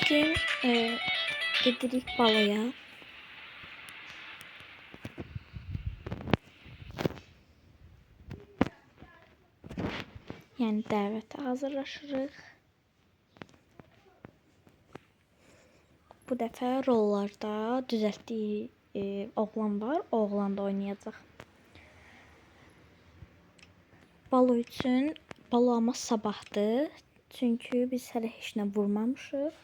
Bugün gedirik balaya. Yəni dəvətə hazırlaşırıq. Bu dəfə rollarda düzəltdiyi oğlan var. O oğlan da oynayacaq. Balo üçün balo sabahdır. Çünki biz hələ heç nə vurmamışıq.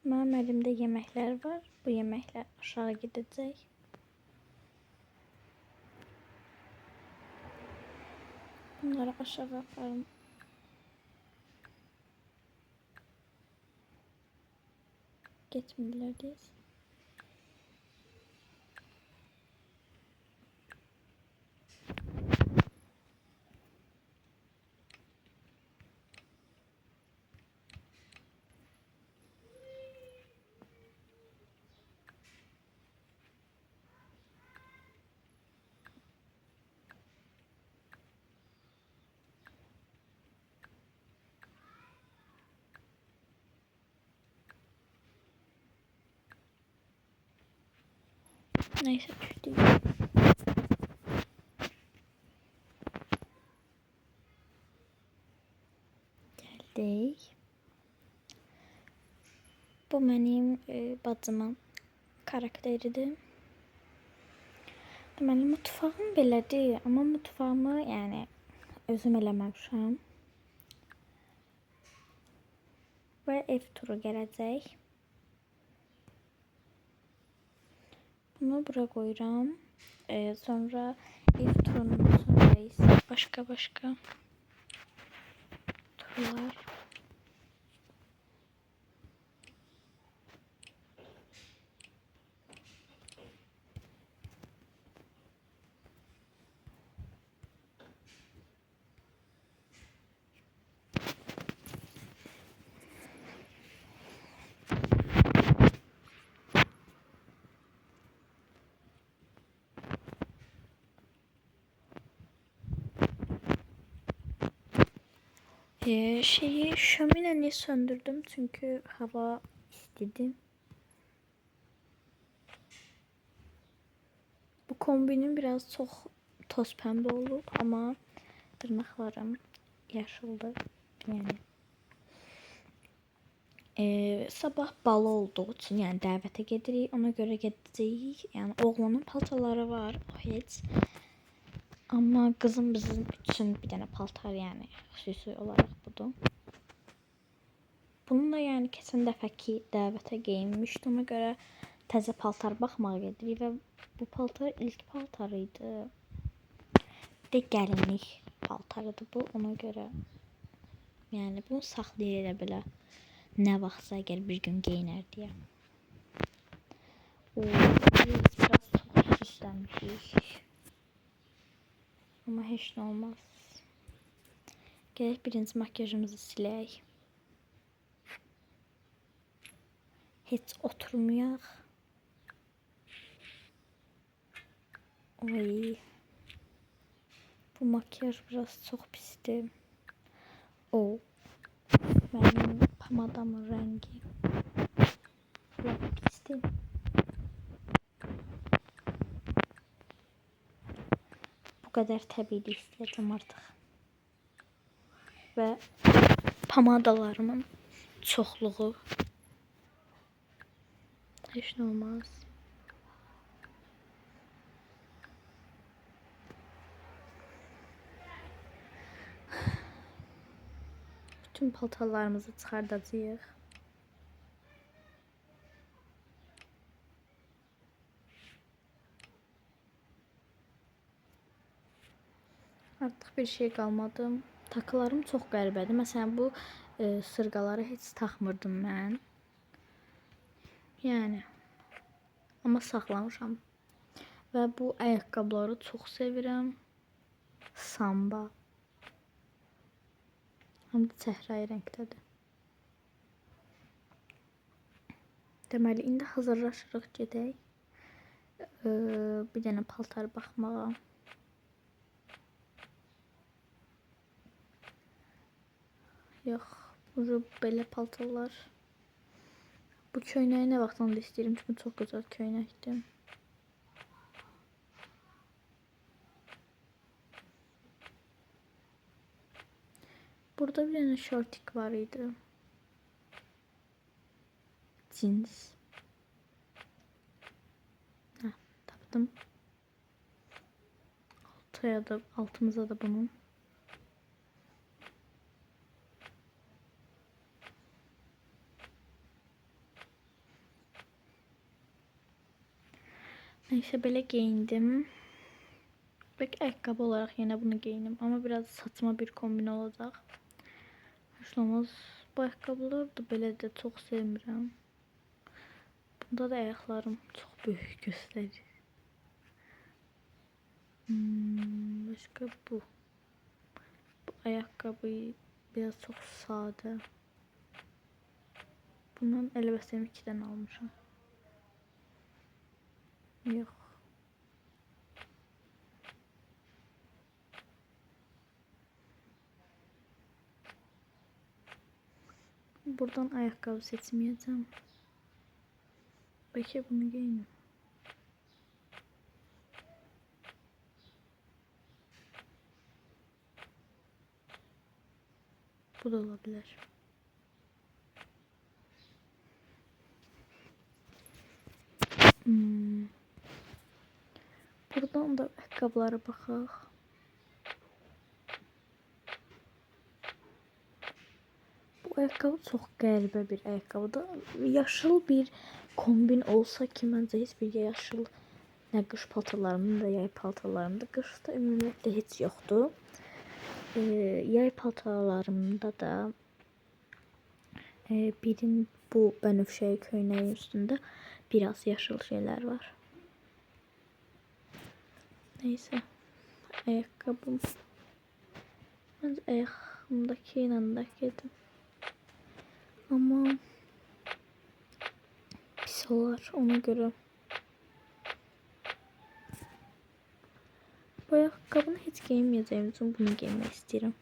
Mənim əlimdə yeməklər var. Bu yeməklər aşağı gedəcək. Bunları aşağı aparım. Getmirlər deyiz. Neyse düşdük. Gəldik. Bu mənim bacımın karakteridir. Deməli mutfağım belədir, amma mutfağımı yəni özüm eləməmişəm. Və ev turu gələcək. Bunu bura qoyuram. Sonra ev turundan sonra isə başqa turlar. Şöminəni söndürdüm çünkü hava istedi. Bu kombinim biraz çok toz pembe oldu ama tırnaklarım yaşıldı. Yani sabah balo olduğu için yani dəvətə gedirik, ona göre gedəcəyik. Yani oğlanın paltarları var, o heç. Ama kızım bizim için bir tane paltar yani xüsusi olarak budur. Bununla yani keçən dəfəki dəvətə geyinmişdim, ona görə təzə paltar baxmağa gedirik və bu paltar ilk paltarıydı. Bir də gəlinlik paltarıdır bu, ona görə yəni bunu saxlayır elə belə. Nə vaxtsa əgər bir gün geyinər deyə. Biz biraz çox süslənmişik. Ama heç nə olmaz. Gələk birinci makyajımızı silək. Heç oturmayaq. Oy. Bu makyaj biraz çox pisdir. O. Mənim pamadamın rəngi. Lap pisdir. Bu qədər təbii istəyəcəm artıq. Və pamadalarımın çoxluğu. Heç nə olmaz. Bütün paltarlarımızı çıxardacağıq. Artıq bir şey qalmadı. Takılarım çox qəribədir. Məsələn bu sırğaları heç taxmırdım mən. Yəni amma saxlamışam. Və bu ayaqqabıları çox sevirəm. Samba. Həm də çəhrayı rəngdədir. Deməli indi hazırlaşırıq, gedək. Bir dənə paltar baxmağa. Yox, bu belə paltarlar. Bu köynəyi nə vaxtdan da istəyirəm, çünki çox gözəl köynəkdir. Burada bir dənə şortik var idi. Cins. Hə, tapdım. Altımıza da bunun. Neyse belə giyindim. Belki ayakkabı olarak yine bunu giyinim ama biraz saçma bir kombin olacak. Hoş olmaz. Bu ayakkabıları da belə də çox sevmirəm. Bunda da ayaklarım çok büyük gösterir. Başka bu. Bu ayakkabı biraz çok sade. Bundan elbisemi 2'den almışım. Yok. Buradan ayakkabı seçmeyeceğim. Belki bunu giyinim. Bu da olabilir. Buradan da ayakkabılara baxaq. Bu ayakkabı çok qəribə bir ayakkabıdır. Yaşıl bir kombin olsa ki, məncə heç bir yaşıl nə qış paltarlarımda da yay paltarlarımda. Qışda ümumiyyətlə heç yoxdur. Yay paltarlarımda da birin bu bənövşəyi köynəyin üstündə biraz yaşıl şeyler var. Neyse. Ayakkabım. Bence ayağımdaki yanındakidim. Ama pis olar ona göre. Bu ayakkabını hiç giymeyeceğim için bunu giymek istedim.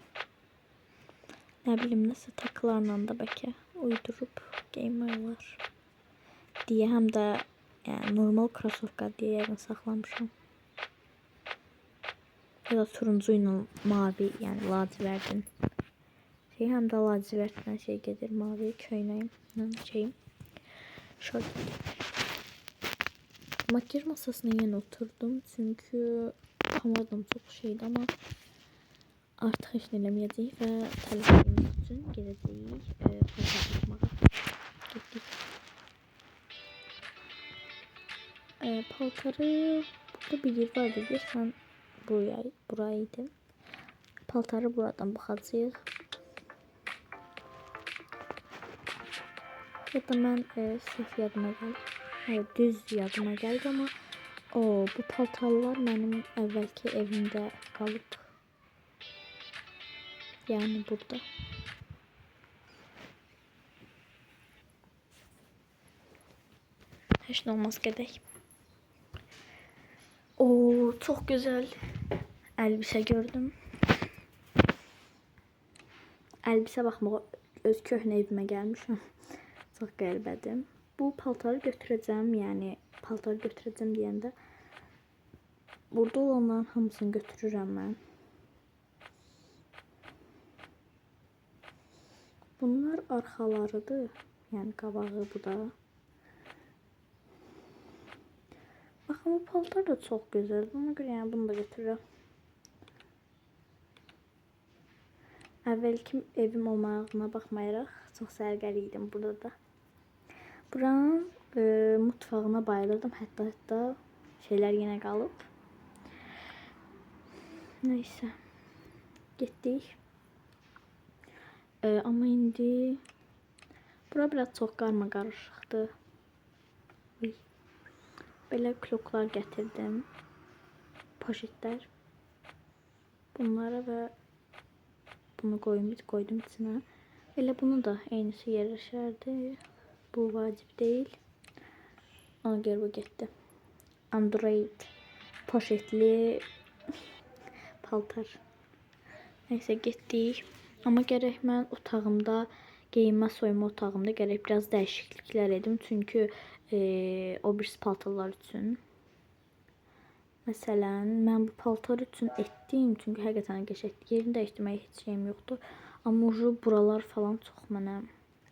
Ne bileyim nasıl takılarla da belki uydurup giymək olar diye, hem de yani normal krasovka diye yarın saxlamışam. Ya da turuncu ile mavi, yani lacivertin şey, hem de lacivertle şey gelir, mavi köynəyim şeyim. Şöyle. Makyaj masasına yeni oturdum çünkü hamadım çok şeydi ama artık heç nə eləməyəcəyik və tələbimiz üçün gedəcəyik paltar baxmağa. Getdik. Paltarı burada bir yer var dedi. Sen buraydı. Paltarı buradan baxacağıq. Ya da mən səhv yadıma gəldi. Hayır, düz yadıma gəldi ama bu paltarlar mənim əvvəlki evimdə qalıb. Yani burada. Heç nə olmaz, gedək. Çok güzel elbise gördüm. Elbise baxmağa öz köhnə evimə gəlmişəm. Çox qəribədir. Bu paltarı götürəcəm, yəni paltarı götürəcəm deyəndə burada olanların hamısını götürürəm mən. Bunlar arxalarıdır. Yəni qabağı bu da. Baxın, bu paltar da çox gözəldir. Ona görə yəni bunu da götürürəm. Əvvəlki evim olmağına baxmayaraq çox sərgəli idim burada da. Buranın mutfağına bayılırdım. Hətta şeyler yine qalıb. Neyse. Getdik. Ama indi bura biraz çox qarma qarışıqdır. Belə kloklar gətirdim. Poşetlər. Bunlara və bunu koydum içine. Elə bunu da aynısı yerləşərdi. Bu vacib değil. Ona göre bu getdi. Android poşetli paltar. Neyse getdik. Amma gərək mən otağımda, geyinmə soyunma otağımda gərək biraz dəyişikliklər edim. Çünki o birisi paltarlar üçün. Məsələn, mən bu paltar üçün etdim. Çünki həqiqətən qəşəngdir. Yerini dəyişdirməyə heç şeyim yoxdur. Amma buralar falan çox mənə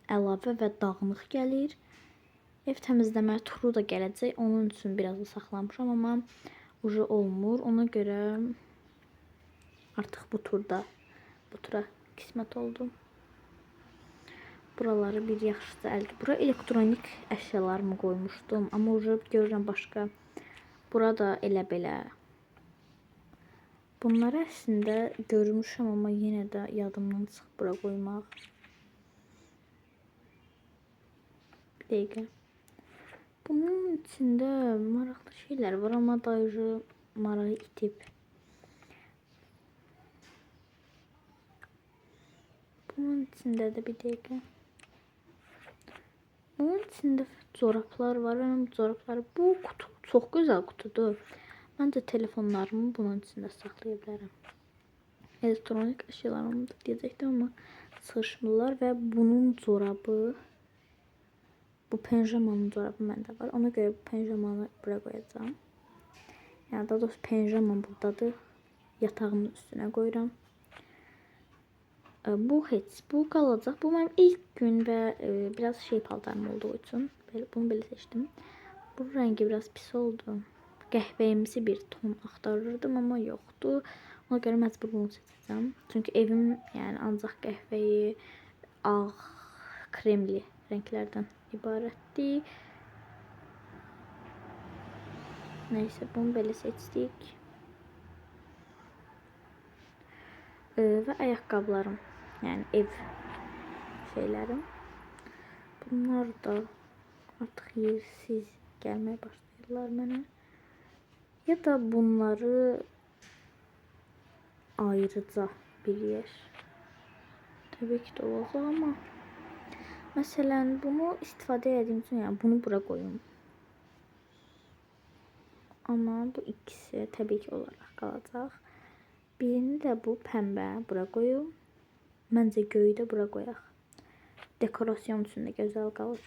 əlavə və dağınıq gəlir. Ev təmizləmə turu da gələcək. Onun üçün biraz da saxlamışam. Amma olmur. Ona görə artıq bu tura qismət oldu. Buraları bir yaxşıca bura elektronik əşyalarımı qoymuşdum. Amma görürəm başqa. Burada elə belə. Bunları əslində görmüşəm, amma yenə də yadımdan çıxıb bura qoymaq. Bir dəqiqə. Bunun içində maraqlı şeylər var, amma dayıcı marağı itib. Bunun içində də bir dəqiqə. Bunun içində corablar var. Mənim corabları, bu kutu çox gözəl qutudur. Məncə telefonlarımı bunun içində saxlaya bilərəm. Elektronik əşyalarımı da deyəcəkdim, amma sığışmırlar və bunun corabı, bu penjamanın corabı məndə var. Ona görə bu penjamanı bura qoyacağam. Yəni daha doğrusu penjamam buradadır. Yatağımın üstünə qoyuram. Bu qalacaq. Bu mənim ilk gün və biraz paltarım olduğu üçün bunu belə seçdim. Bu rəngi biraz pis oldu. Qəhvəyimsi bir ton axtarırdım, amma yoxdur. Ona görə məcbur bunu seçəcəm. Çünki evim yəni ancaq qəhvəyi, ağ, kremli rənglərdən ibarətdir. Nəysə, bunu belə seçdik. Və ayaqqabılarım, yəni ev şeylərim. Bunlar da artıq yersiz gəlməyə başlayırlar mənə. Ya da bunları ayrıca bir yer. Təbii ki də olacaq, amma məsələn, bunu istifadə edeyim üçün, yəni bunu bura qoyum. Amma bu ikisi təbii ki olaraq qalacaq. Birini də bu pəmbə bura qoyum. Məncə göyü də bura qoyaq. Dekorasyon üçün də gözəl qalır.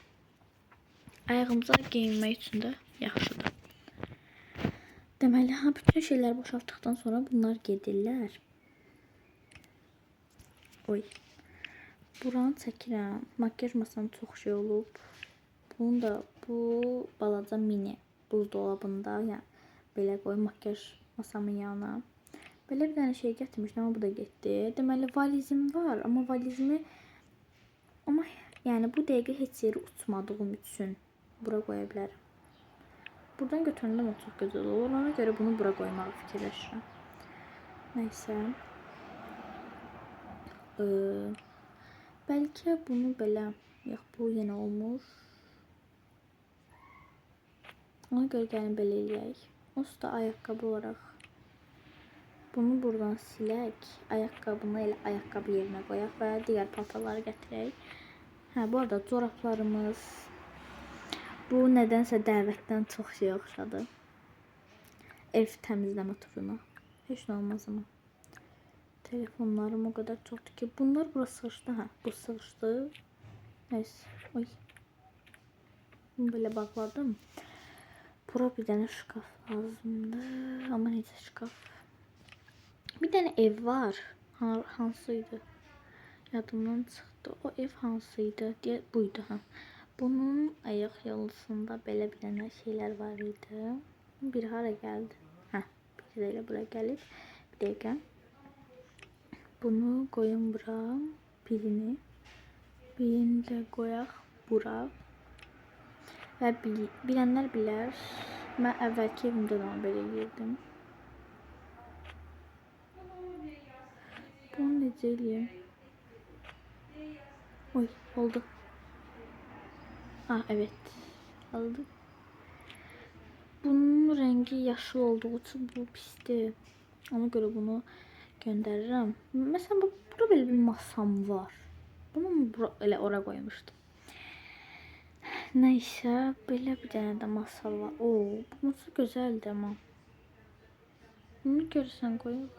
Ayağımıza geyinmək üçün də yaxşıdır. Deməli, bütün şeyləri boşaltdıqdan sonra bunlar gedirlər. Buranı çəkirəm. Makyaj masam çox şey olub. Bunu da bu balaca mini buzdolabında, yəni belə qoy makyaj masamın yanına. Belə bir dənə şey gətirmişdim, amma bu da getdi. Deməli, valizim var, amma valizimi yəni bu dəqiqə heç yeri uçmadığım üçün bura qoya bilərəm. Buradan götürəndə o çox gözəl olur. Ona görə bunu bura qoymağı fikirləşirəm. Nəysə. Bəlkə bunu belə, yox, bu yenə olmur. Ona görə gəlin belə eləyək. Onsuz da ayaqqabı olaraq bunu buradan silək. Ayaqqabını elə ayaqqabı yerinə qoyaq və digər paltarları gətirək. Bu arada corablarımız, bu nədənsə dəvətdən çox şey oxşadı. Ev təmizləmə turuna. Heç nə olmaz amma. Telefonlarım o qədər çoxdur ki, bunlar bura sığışdı. Bu sığışdı. Nəysə. Bunu belə bağladım. Bura bir dənə şkaf lazımdır. Amma necə şkaf? Bir dənə ev var. Hansıydı? Yadımdan çıxdı. O ev hansıydı? Buydu. Bunun ayaq yolunda belə bir dənə şeylər var idi. Bir hara gəldi? Bir də elə bura gəlib. Bir dəqiqə. Bunu qoyun bura. Birini də qoyaq bura. Və bilənlər bilər. Mən əvvəlki evimdə də belə edirdim. Bunu necə eləyəm? Oldu. Evet. Aldı. Bunun rəngi yaşıl olduğu üçün bu pisdir. Ona görə bunu göndərirəm. Məsələn, burada belə bir masam var. Bunu elə ora qoymuşdum. Nəysə, belə bir dənə də masa var. Bu masa gözəldir amma. Bunu görürsən qoyub.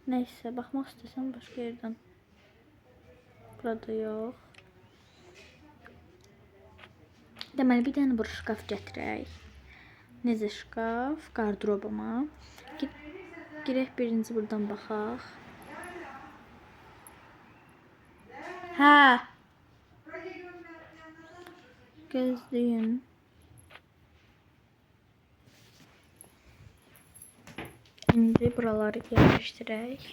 Neyse, baxmaq istəsəm başqa yerdən. Burada yox. Deməli, bir dənə bura şkaf gətirək. Necə şkaf? Qardırobuma. Girək birinci buradan baxaq. Hə. Gözləyin. İndi buraları yerləşdirək.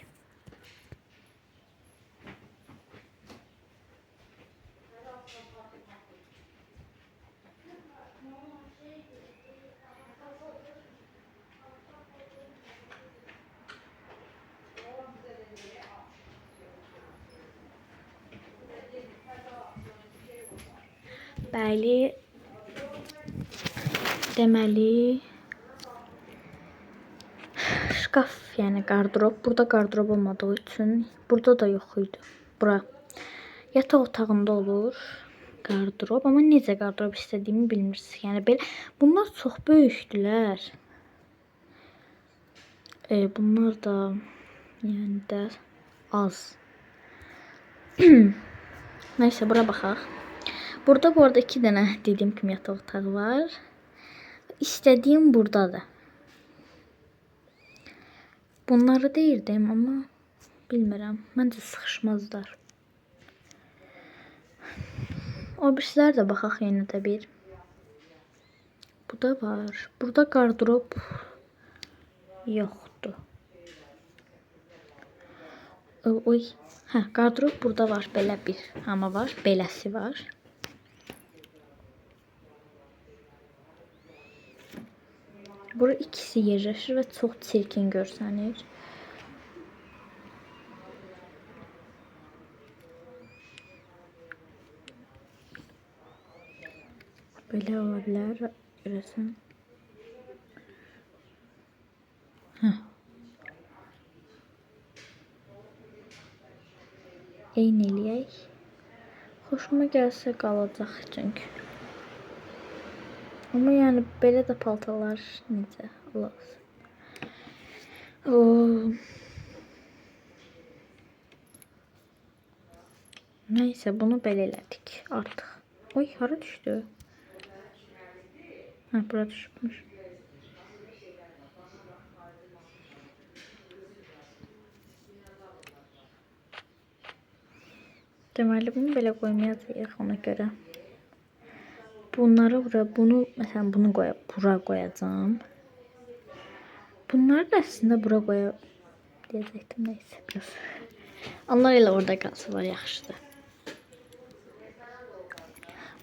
Bəli. Deməli, şkaf, yəni qardırob. Burada qardırob olmadığı üçün burada da yox idi. Bura yataq otağında olur qardırob, amma necə qardırob istədiyimi bilmirsiniz. Yəni belə bunlar çox böyükdülər. Bunlar da yəni də az. Nəysə, bura baxaq. Burada bu arada 2 dənə dediyim kimi yataq otağı var. İstədiyim buradadır. Bunları deyirdim, amma bilmirəm. Məncə sıxışmazlar. O birisilər də baxaq yenə də bir. Bu da var. Burada qardırob yoxdur. Oy. Hə, qardırob burada var. Belə bir hamı var. Beləsi var. Bura ikisi yerləşir və çox çirkin görsənir. Belə ola bilər. Görəsən. Eyni eləyək. Xoşuma gəlsə qalacaq çünki. Amma yəni belə də paltalar necə olasın. Nəysə, bunu belə elədik artıq. Oy, hara düşdü? Hə, bura düşmüş. Deməli, bunu belə qoymayacağıq ona görə. Bunları bura, bunu məsələn bunu bura qoyacağam. Bunları da əslində bura qoya deyəcəkdim, nəysə biraz. Onlar elə orada qalsalar yaxşıdır.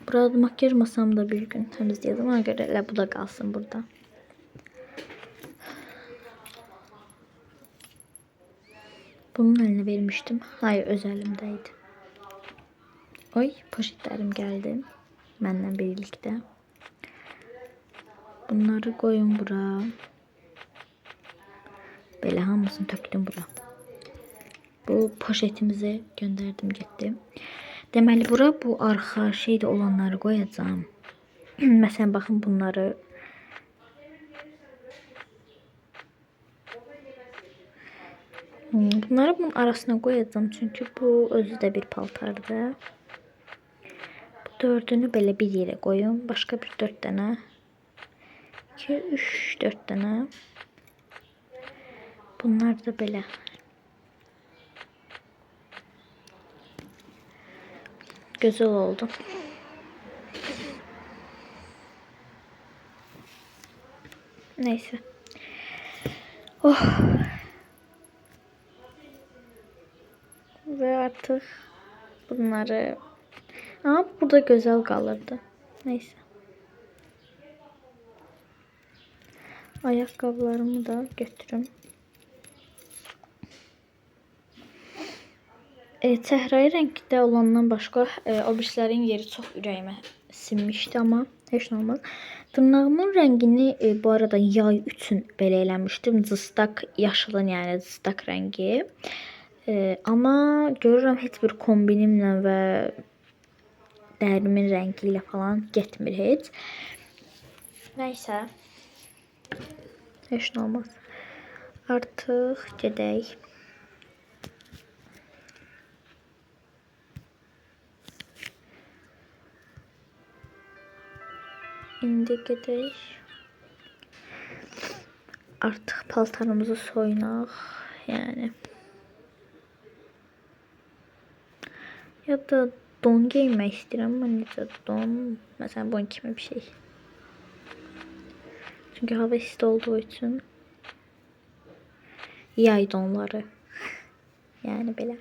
Burada makyaj masamı da bir gün təmizləyəcəm, ona görə elə bu da qalsın burada. Bunun əlinə vermişdim. Hayır, öz əlimdə idi. Oy, poşetlərim gəldi. Mənlə birlikdə. Bunları qoyun bura. Belə hamısını tökdüm bura. Bu poşetimizi göndərdim, getdim. Deməli, bura bu arxa şeydə olanları qoyacağım. Məsələn, baxın bunları. Bunları bunun arasına qoyacağım. Çünki bu özü də bir paltardır. Bu 4'ünü belə bir yerə qoyun. Başqa bir 4 dənə. 2, 3, 4 dənə. Bunlar da belə. Gözəl oldu. Neyse. Oh. Ve artık bunları... Ama burada güzel kalırdı. Neyse. Ayakkabılarımı da götürüm. Səhrai rəngdə olandan başqa o birislərin yeri çox ürəyimə sinmişdi, amma heç nə olmaz. Dırnağımın rəngini bu arada yay üçün belə eləmişdim. Cıstak yaşılın, yəni cıstak rəngi. Amma görürəm heç bir kombinimlə və dərimin rəngi ilə falan getmir heç. Nəysə. Heç nə olmaz. Artıq gedək. İndi gedək. Artıq paltarımızı soyunaq. Yəni. Ya da don geyinmək istəyirəm. Amma necə don? Məsələn, bunun kimi bir şey. Çünki hava isti olduğu üçün. Yay donları. Yəni belə.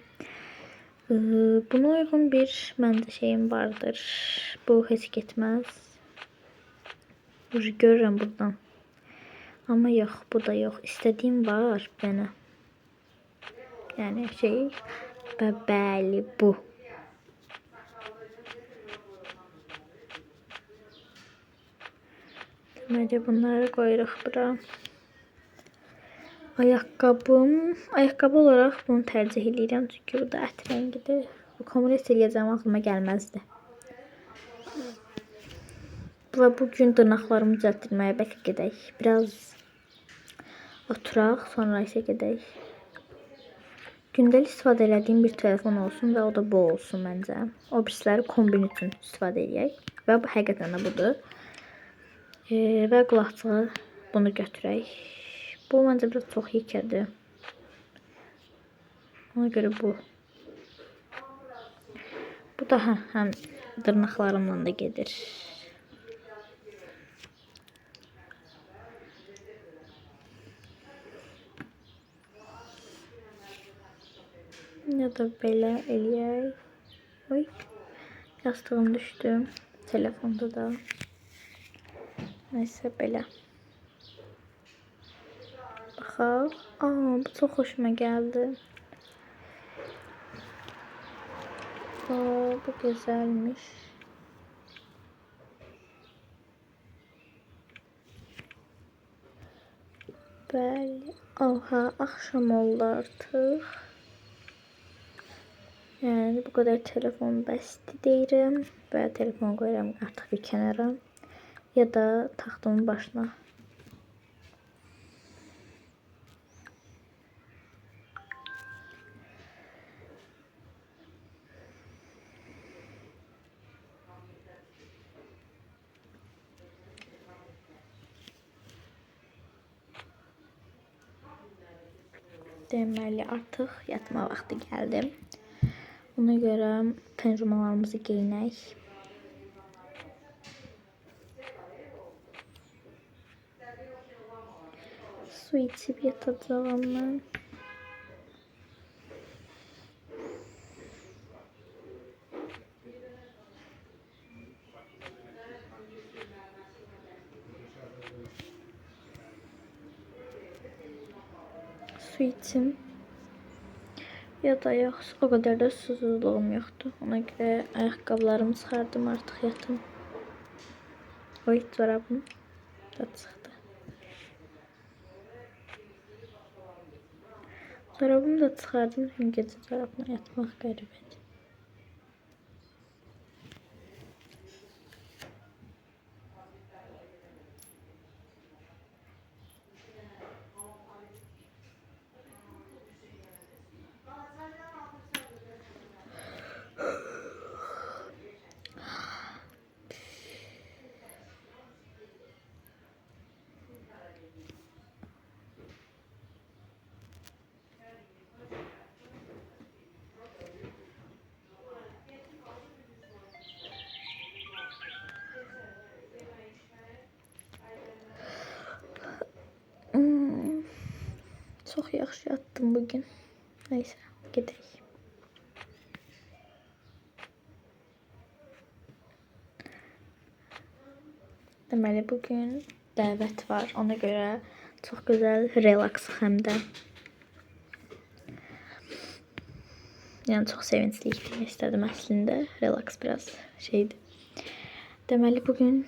Buna uyğun bir məndə şeyim vardır. Bu heç getməz. Görürəm buradan. Amma yox, bu da yox. İstədiyim var mənə. Yəni şey və bəli bu. Deməli bunları qoyuruq bura. Ayaqqabı olaraq bunu tərcih edirəm çünki bu da ət rəngidir. Bu kombinasiya eləyəcəm ağlıma gəlməzdi. Və bugün dırnaqlarımı düzəltdirməyə bəlkə gedək. Biraz oturaq, sonra isə gedək. Gündəlik istifadə elədiyim bir telefon olsun və o da bu olsun məncə. O birisləri kombin üçün istifadə edək. Və bu həqiqətən də budur. Və qulaqçığı bunu götürək. Bu məncə biraz çox yekədir. Ona görə bu. Bu da həm dırnaqlarımla da gedir. Ya da belə eləyək. Oy. Yastığım düşdü. Telefonda da. Neyse belə. Baxaq. Bu çox xoşuma gəldi. Bu gözəlmiş. Bəli. Axşam oldu artıq. Yəni bu qədər telefon bəsdir deyirəm və telefonu qoyuram artıq bir kənara ya da taxtımın başına. Deməli artıq yatma vaxtı gəldi. Ona görə pijamalarımızı geyinək. Su içib yatacağım mən. Su içim. Ya da yox, o qədər də susuzluğum yoxdur. Ona görə ayaqqabılarımı çıxardım, artıq yatım. Oy, çorabım da çıxdı. Çorabımı da çıxardım, çünki gecə çorabla yatmaq qəribədir. Çox yaxşı yatdım bugün. Neyse, gedək. Deməli bugün dəvət var. Ona görə çox gözəl relax həm də. Yəni çox sevincli demək istədim əslində. Relax biraz şeydir. Deməli bugün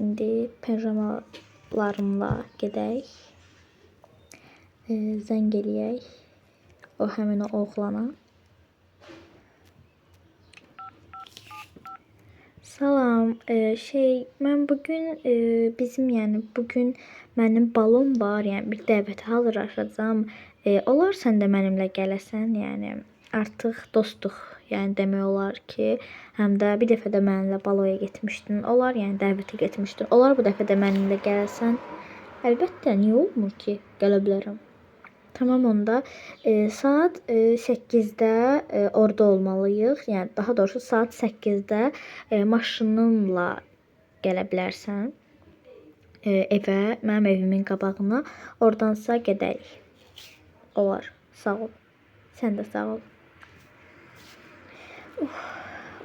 indi pijamalarımla gedək. Zəng eləyək. O həmin o oğlana. Salam, mən bugün yəni bugün mənim balom var, yəni bir dəvətə hazırlaşacağam. Olar sən də mənimlə gələsən, yəni artıq dostuq, Yəni demək olar ki, həm də bir dəfə də mənimlə baloya getmişdin. Onlar yəni dəvətə getmişdin. Onlar bu dəfə də mənimlə gəlsən. Əlbəttə, niyə olmur ki? Gələ bilərəm. Tamam onda saat 8-də orada olmalıyıq. Yəni daha doğrusu saat 8-də maşınınla gələ bilərsən evə, mənim evimin qabağına. Oradansa gedərik. Olar. Sağ ol. Sən də sağ ol.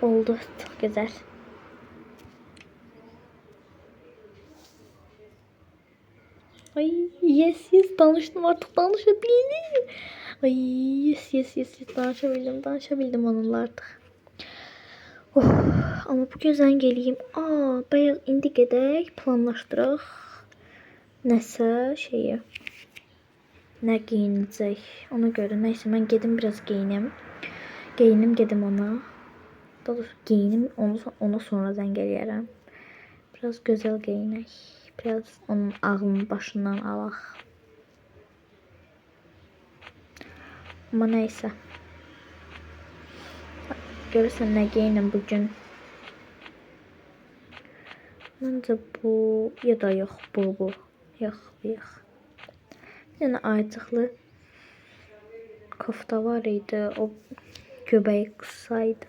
Oldu. Çok güzel. Ay yes danıştım artık danışabildim. Ay yes danışabildim onunla artık. Oh, ama bu gözden geleyim. Bayaq indi gedək planlaşdıraq nəsə şeyi. Nə geyinəcək ona göre. Neyse mən gedim biraz geyinim. Gedim ona. Daha doğrusu geyinim ona sonra zəng eləyərəm. Biraz gözəl geyinək. Biraz onun ağlını başından alaq. Ama neyse. Görürsən nə geyinim bugün. Məncə bu ya da yox bu. Yox. Bir dənə aycıqlı kofta var idi. O göbəyi qısaydı.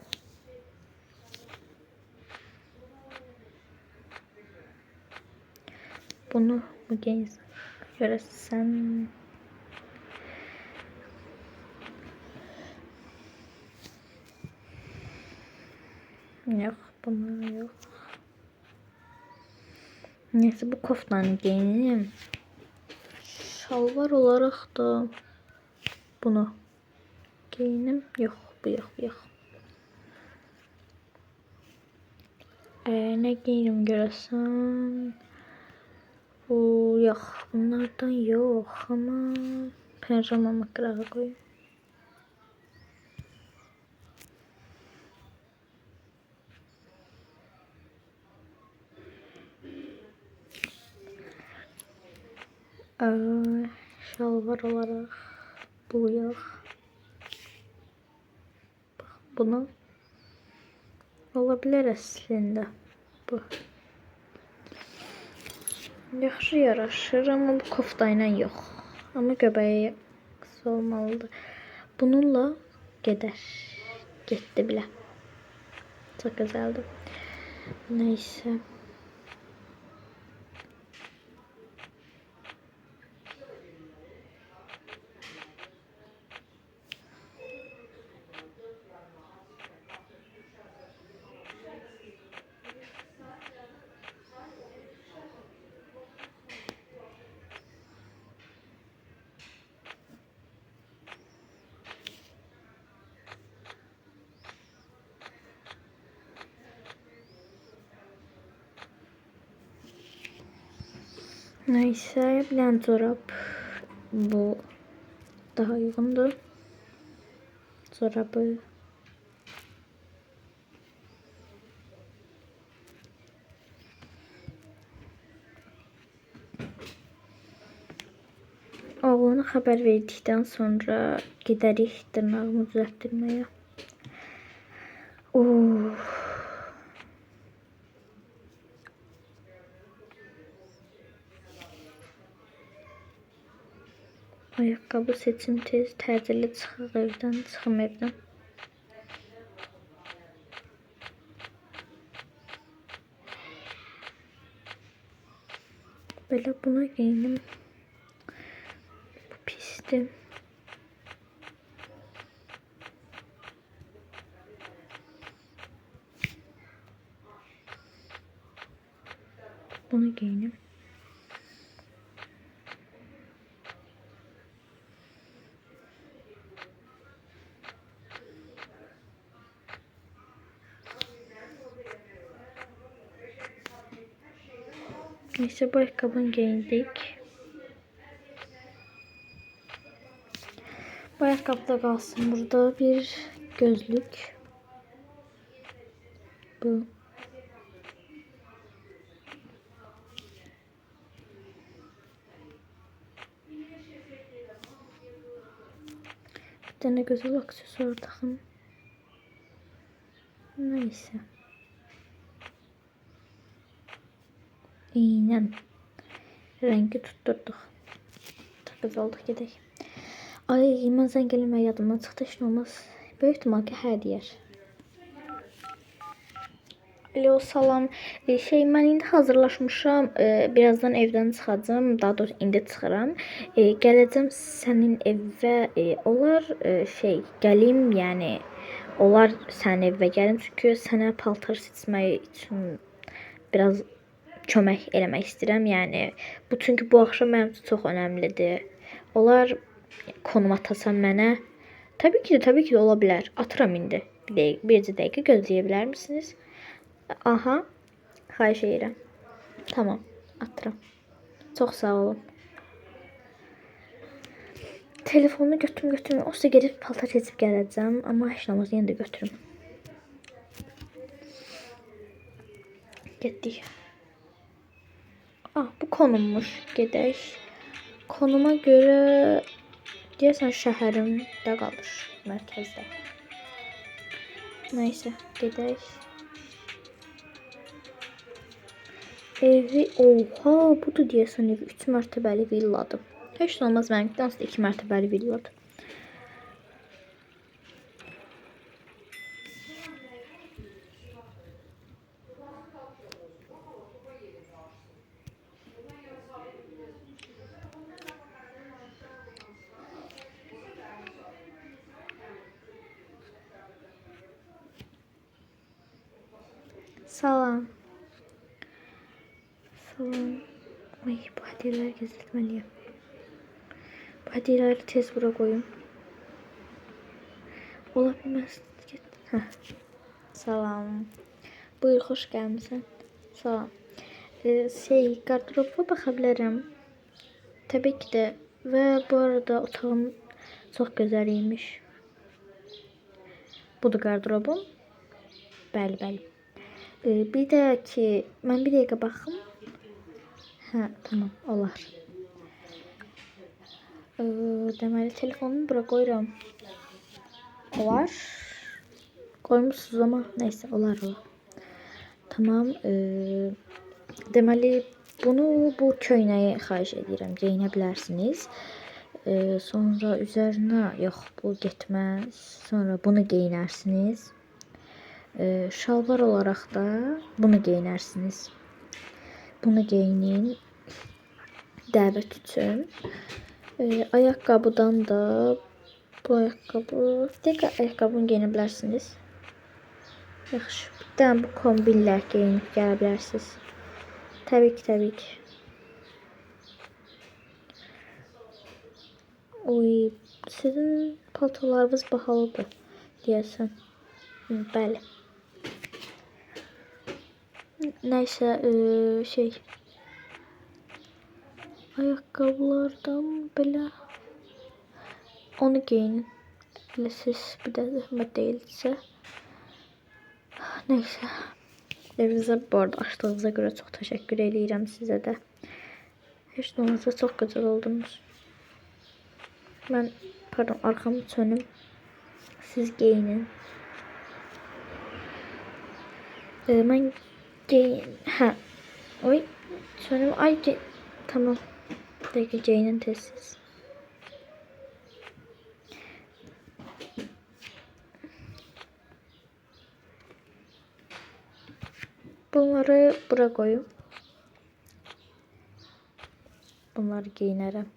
Bunu mu giyinsem? Görəsən. Yok, bunu yok. Neyse bu koftanı giyinim. Şalvar olarak da bunu giyinim. Yok, bu yok. Ne giyinim görəsən? Bu yok, bunlardan yok ama pijamamı qırağa koyayım. Şalvar olarak bu yok. Bunu olabilir aslında bu. Yaxşı yaraşır ama bu koftayla yox. Ama göbəyi qısa olmalıdır. Bununla gedər. Getdi bile. Çok güzeldi. Neyse. Neyse bir tane çorap. Bu daha uygundu. Çorabı. Oğlana haber verdikten sonra giderik tırnağımı düzelttirmeye. Ayakkabı seçim tez, təcili çıxıq evdən, çıxım evdən. Belə buna geyinim. Bu pisdir. Bunu geyinim. Neyse bu ayakkabını giyindik. Bu ayakkabıda kalsın. Burada bir gözlük. Bu. Bir tane güzel aksesuar takın. Neyse. İğnen. Rengi tutturduk. Çok güzel oldu, gidelim. Ay, mən zəng eləmək yadımdan çıxdı, heç nə olmaz. Böyük ihtimal ki, hər deyər. Alo, salam. Mən indi hazırlaşmışam. Birazdan evdən çıxacağam. Daha doğrusu indi çıxıram. Gələcəm sənin evə. Olar gəlim, yəni olar sənin evə gəlim, çünki sənə paltar seçmək üçün biraz kömək eləmək istəyirəm. Yəni çünki bu axşam mənim üçün çox önəmlidir. Olar konum atasan mənə? Təbii ki də ola bilər. Atıram indi. Bircə dəqiqə gözləyə bilər misiniz? Aha, xahiş edirəm. Tamam, atıram. Çox sağ olun. Telefonu götürüm. O size gedib paltar seçib gələcəm. Amma heç nə olmaz, yenə də götürüm. Getdik. Bu konummuş. Gedək. Konuma görə deyəsən şəhərimdə qalır, mərkəzdə. Neysə, gedək. Evi, oha, bu da deyəsən evi 3 mərtəbəli villadır. Heç nə olmaz, mənimkidən aslında 2 mərtəbəli villadır. Salam. Salam. Ay, bu hədiyələri gəzdirməliyəm. Bu hədiyələri tez bura qoyum. Ola bilməz. Salam. Buyur, xoş gəlmisən. Salam. Qardıroba baxa bilərəm. Təbii ki də. Və bu arada otağım çox gözəl imiş. Budur qardırobum. Bəli. Bir də ki, mən bir dəqiqə baxım. Tamam, olar. Deməli, telefonumu bura qoyuram. Olar. Qoymuşsunuz amma, neysə, olar. Tamam. Deməli, bu köynəyi xahiş edirəm, geyinə bilərsiniz. Sonra üzərinə, yox, bu getməz. Sonra bunu geyinərsiniz. Şalvar olaraq da bunu geyinərsiniz. Bunu geyinin dəvət üçün. Ayaqqabıdan da bu ayaqqabını geyinə bilərsiniz. Yaxşı. Bir dənə bu kombinlə geyinib gələ bilərsiniz. Təbii ki. Oy, sizin paltolarınız bahalıdır deyəsən. Bəli. Neysə, ayaqqabılardan belə onu geyinin. Elə siz bir də zəhmət deyilsə. Neysə. Evinizə bu arada açdığınıza görə çox təşəkkür edirəm sizə də. Heç nə olmazsa çox gözəl oldunuz. Mən, arxamı çönüm. Siz geyinin. Mən oy, çönüm, tamam. Bir dəqiqə geyinin tezsiz. Bunları bura qoyum. Bunları geyinərəm.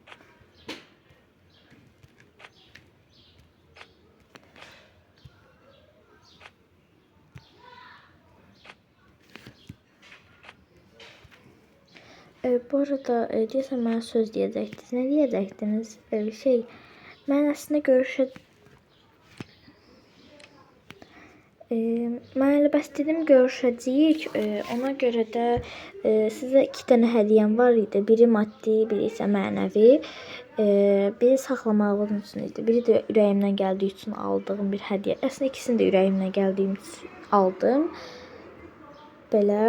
Bu arada deyəsən mənə söz deyəcəktiniz. Nə deyəcəktiniz? Mən əslində mən elə bəs dedim görüşəcəyik. Ona görə də sizə 2 dənə hədiyyəm var idi. Biri maddi, biri isə mənəvi. Biri saxlamağım üçün idi. Biri də ürəyimdən gəldiyi üçün aldığım bir hədiyyə. Əslində ikisini də ürəyimdən gəldiyim üçün aldım. Belə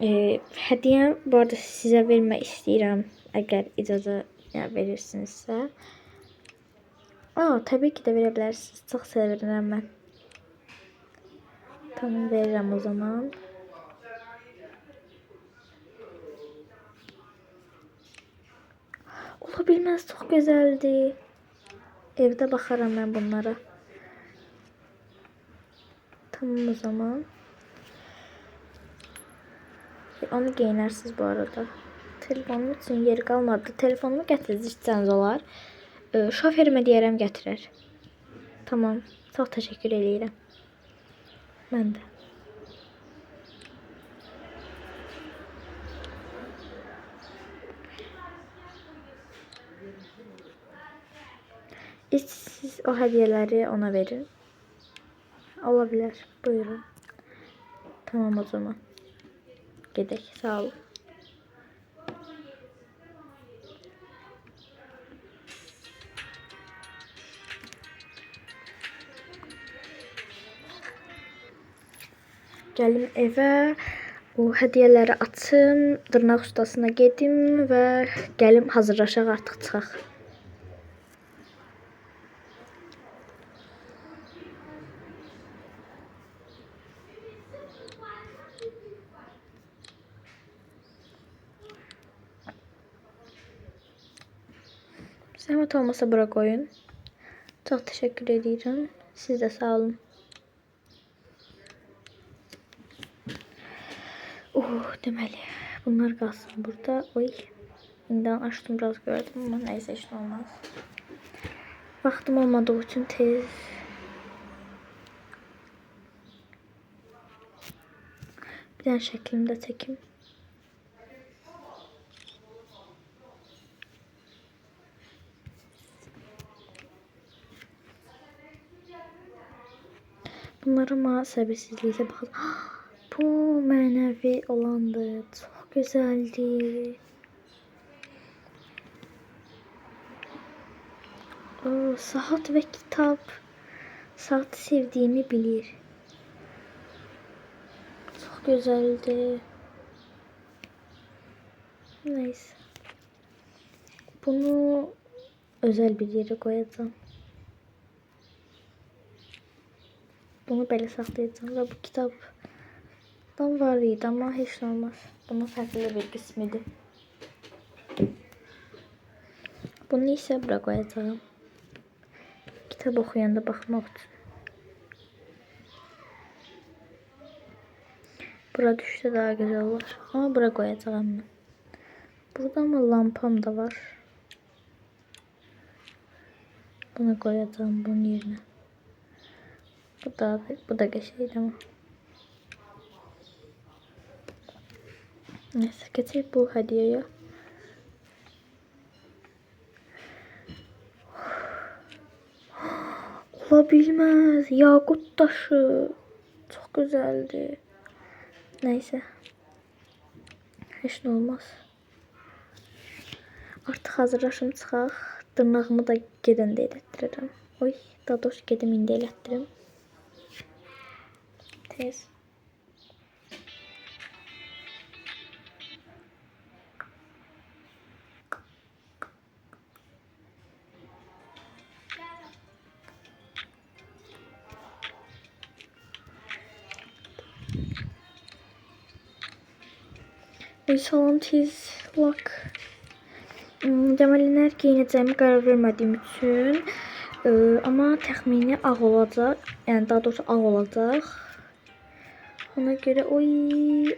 hədiyyəm bu arada sizə vermək istəyirəm, əgər icazə verirsinizsə. Təbii ki də verə bilərsiniz. Çox sevirəm mən. Tamam, veririm o zaman. Ola bilmez, çok güzeldi. Evde bakarım ben bunlara. Tamam o zaman. Onu giyinersiniz bu arada. Telefonum için yeri kalmadı. Telefonumu gətirəcəksiniz olar. Şoferimə deyərəm gətirər. Tamam. Çox təşəkkür edirəm. Mən də. Siz o hədiyələri ona verin. Ola bilər. Buyurun. Tamam o zaman. Gedək. Sağ olun. Gəlim evə. O hədiyələri açım. Dırnaq ustasına gedim və gəlim hazırlaşaq, artıq çıxaq. Zəhmət olmasa bura qoyun. Çox təşəkkür edirəm. Siz də sağ olun. Deməli, bunlar qalsın burada. Oy. İnden açtım, biraz gördüm ama neyse, işte olmaz. Vaxtım olmadığı için tez. Bir tane şeklimi de çekeyim. Bunlara ama səbirsizliklə baxın. Bu mənəvi olandı. Çok güzeldi. Saat ve kitap. Saati sevdiğimi bilir. Çok güzeldi. Neyse. Bunu özel bir yere koyacağım. Bunu böyle saklayacağım ve bu kitaptan var idi ama hiç olmaz. Bunun farklı bir kısmıydı. Bunu ise bura koyacağım. Kitap okuyanda bakmak için. Bura düşse daha güzel olur. Ama bura koyacağım ben. Burada ama lampam da var. Bunu koyacağım bunun yerine. Bu da geçeydi ama. Neyse, geçelim bu hediyeye. Olabilmez. Yakut taşı. Çok güzeldi. Neyse. Hiç ne olmaz. Artık hazırlaşım çıxaq. Dırnağımı da gedəndə elətdirirəm. Oy, daha doğrusu gedim indi elətdirim. Tez. Salon tez lock. Deməli, nə giyinəcəyimi qərar vermədiyim üçün ama təxmini ağ olacaq. Yəni daha doğrusu ağ olacaq. Ona göre oy,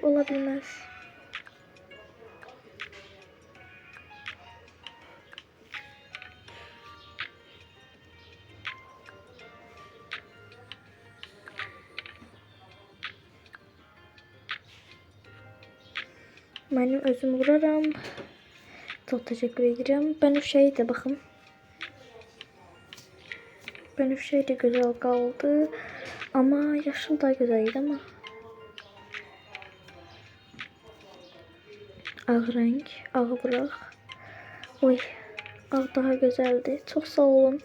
ola bilməz. Mənim özüm vuraram. Çok teşekkür ederim. Bənövşəyi de bakın. Bənövşəyi de güzel kaldı. Ama yaşıl da güzeldi ama. Ağ renk. Ağ bırak. Oy. Ağ daha güzeldi. Çok sağ olun.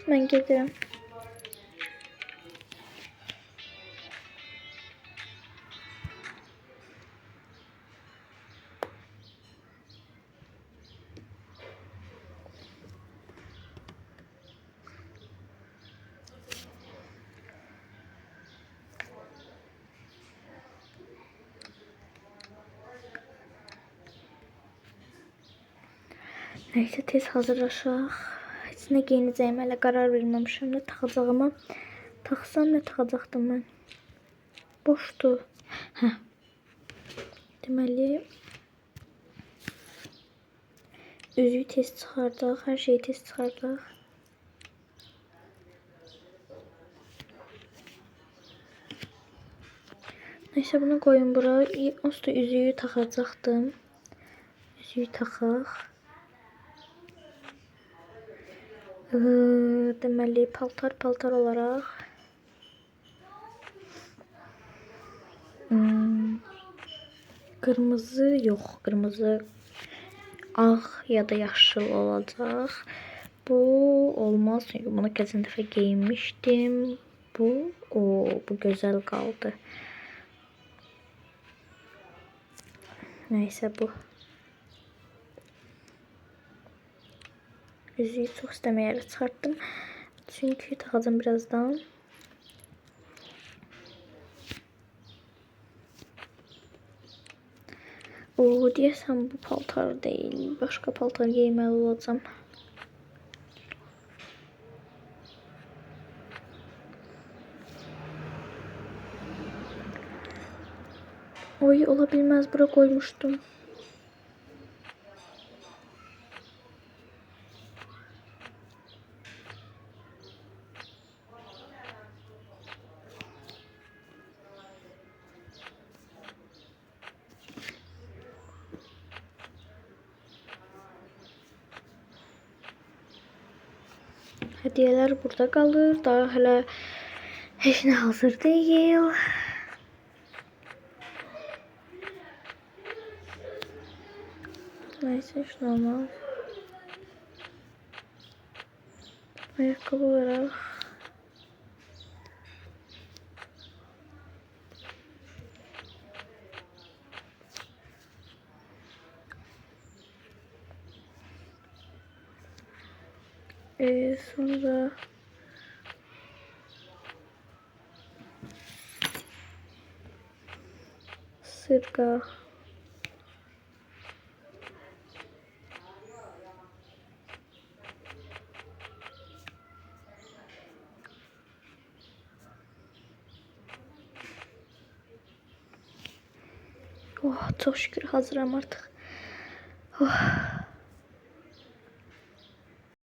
Ben giderim. Neyse tez hazırlaşaq. Heç nə geyinəcəyimə hələ qərar verməmişəm. Nə taxacağıma. Taxsam nə taxacaqdım mən? Boşdur. Hə. Deməli üzüyü tez çıxardaq. Hər şeyi tez çıxardaq. Neyse bunu koyun bura. Onsuz da üzüyü taxacaqdım. Üzüyü taxaq. Deməli paltar olaraq qırmızı yox, qırmızı ağ ya da yaşıl olacaq. Bu olmaz çünkü bunu geçen dəfə giyinmişdim. Bu gözəl qaldı. Neyse bu. Yüzüğü çok istemeyerek çıkarttım. Çünkü takacağım birazdan. Deyəsən bu paltar değil. Başka paltar giyməli olacağım. Oy olabilmez. Bura koymuştum. Hediyeler burada kalır. Daha hala heç nə hazır değil. Neyse hiç normal. Ayakkabı olarak sonra sırga, oh çok şükür hazırım artık. Oh.